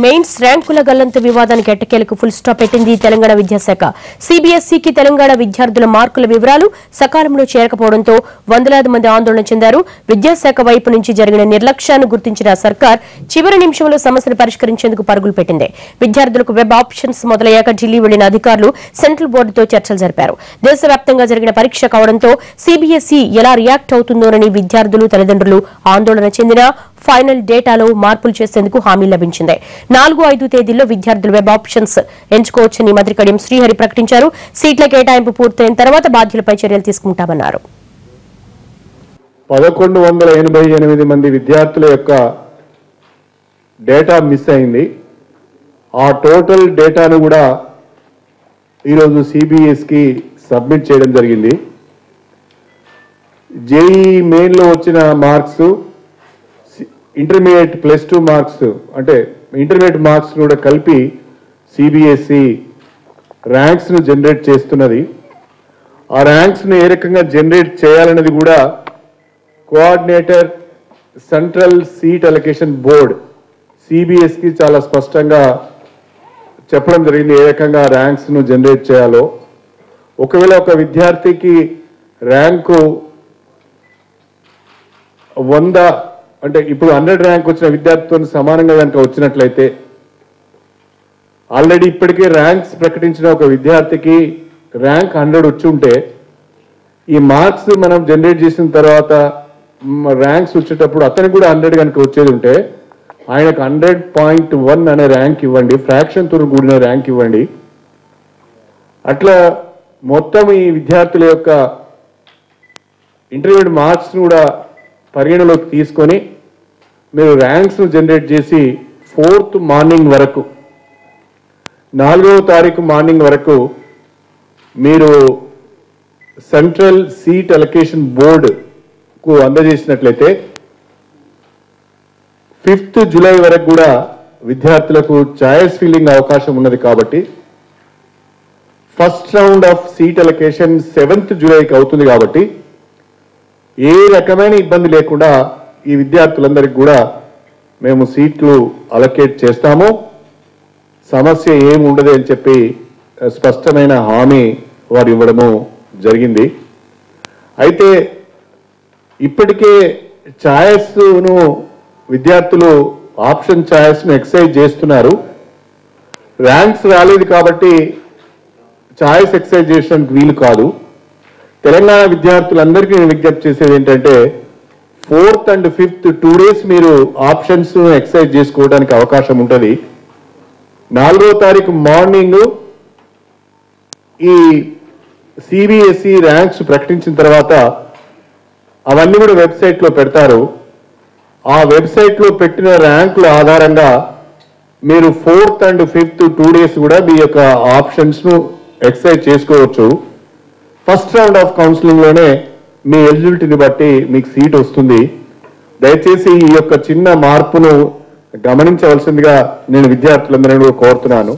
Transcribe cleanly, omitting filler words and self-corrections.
Mains ర్యాంకుల గల్లంతు వివాదానికి ఎట్టకేలకు full stop పెట్టింది తెలంగాణ విద్యాశాఖ. సిబిఎస్ఈకి తెలంగాణ విద్యార్థుల మార్కుల వివరాలు సకాలంలో చేరకపోవడంతో వందలాది మంది ఆందోళన చెందారు. విద్యాశాఖ వైపు నుంచి జరిగిన నిర్లక్ష్యాన్ని గుర్తించిన సర్కార్ చివరి నిమిషంలో సమస్యను పరిష్కరించేందుకు పరుగులు పెట్టింది. విద్యార్థులకు వెబ్ ఆప్షన్స్ మొదలయ్యాక ఢిల్లీ వెళ్లిన అధికారులు సెంట్రల్ బోర్డుతో చర్చలు జరిపారు. దేశవ్యాప్తంగా జరిగిన పరీక్ష కావడంతో సిబిఎస్ఈ ఎలా రియాక్ట్ అవుతుందోనని విద్యార్థులు తల్లిదండ్రులు ఆందోళన చెందినా ఫైనల్ డేటాలో మార్పులు చేసేందుకు హామీ లభించింది. 4-5 తేదీల్లో విద్యార్థులు వెబ్ ఆప్షన్స్ ఎంచుకోవచ్చని మంత్రి కడియం శ్రీహరి ప్రకటించారు. సీట్ల కేటాయింపు పూర్తయిన తర్వాత బాధ్యులపై చర్యలు తీసుకుంటామన్నారు. 1188 మంది విద్యార్థుల యొక్క డేటా మిస్ అయింది. ఆ టోటల్ డేటాను కూడా ఈరోజు సిబిఎస్కి సబ్మిట్ చేయడం జరిగింది. జేఈ మెయిన్లో వచ్చిన మార్క్స్, ఇంటర్మీడియట్ +2 మార్క్స్ అంటే ఇంటర్మీడియట్ మార్క్స్ కూడా కలిపి సిబిఎస్ఈ ర్యాంక్స్ను జనరేట్ చేస్తున్నది. ఆ ర్యాంక్స్ను ఏ రకంగా జనరేట్ చేయాలన్నది కూడా coordinator central seat allocation board సిబిఎస్కి చాలా స్పష్టంగా చెప్పడం జరిగింది ఏ రకంగా ర్యాంక్స్ను జనరేట్ చేయాలో. ఒకవేళ ఒక విద్యార్థికి ర్యాంకు 100 అంటే ఇప్పుడు 100 ర్యాంక్ వచ్చిన విద్యార్థితో సమానంగా కనుక వచ్చినట్లయితే ఆల్రెడీ ఇప్పటికే ర్యాంక్స్ ప్రకటించిన ఒక విద్యార్థికి ర్యాంక్ 100 వచ్చి ఉంటే ఈ మార్క్స్ మనం జనరేట్ చేసిన తర్వాత ర్యాంక్స్ వచ్చేటప్పుడు అతనికి కూడా 100 కనుక వచ్చేది ఉంటే ఆయనకు 100.1 అనే ర్యాంక్ ఇవ్వండి, ఫ్రాక్షన్తో కూడిన ర్యాంక్ ఇవ్వండి. అట్లా మొత్తం ఈ విద్యార్థుల యొక్క ఇంటర్మీడియట్ మార్క్స్ను కూడా పరిగణలోకి తీసుకొని మీరు ర్యాంక్స్ను జనరేట్ చేసి 4th మార్నింగ్ వరకు 4వ తారీఖు మార్నింగ్ వరకు మీరు సెంట్రల్ సీట్ అలొకేషన్ బోర్డుకు అందజేసినట్లయితే 5th జూలై వరకు కూడా విద్యార్థులకు చాయిస్ ఫిల్లింగ్ అవకాశం ఉన్నది. కాబట్టి first round of seat allocation 7th జూలైకి అవుతుంది. కాబట్టి ఏ రకమైన ఇబ్బంది లేకుండా ఈ విద్యార్థులందరికీ కూడా మేము సీట్లు అలొకేట్ చేస్తాము, సమస్య ఏమి ఉండదు అని చెప్పి స్పష్టమైన హామీ వారు ఇవ్వడము జరిగింది. అయితే ఇప్పటికే ఛాయిస్ను విద్యార్థులు ఆప్షన్ ఛాయిస్ను ఎక్సైజ్ చేస్తున్నారు. ర్యాంక్స్ రాలేదు కాబట్టి ఛాయిస్ ఎక్సైజ్ చేయడానికి వీలు కాదు. తెలంగాణ విద్యార్థులందరికీ నేను విజ్ఞప్తి చేసేది ఏంటంటే 4th and 5th 2 days మీరు ఆప్షన్స్ ఎక్సైజ్ చేసుకోవడానికి అవకాశం ఉంటుంది. 4వ తారీఖు మార్నింగ్ ఈ సిబిఎస్ఈ ర్యాంక్స్ ప్రకటించిన తర్వాత అవన్నీ కూడా వెబ్సైట్లో పెడతారు. ఆ వెబ్సైట్లో పెట్టిన ర్యాంకుల ఆధారంగా మీరు 4th and 5th 2 days కూడా మీ యొక్క ఆప్షన్స్ను ఎక్సైజ్ చేసుకోవచ్చు. ఫస్ట్ రౌండ్ ఆఫ్ కౌన్సిలింగ్లోనే మీ ఎలిజిబిలిటీని బట్టి మీకు సీట్ వస్తుంది. దయచేసి ఈ యొక్క చిన్న మార్పును గమనించవలసిందిగా నేను విద్యార్థులందరినీ కోరుతున్నాను.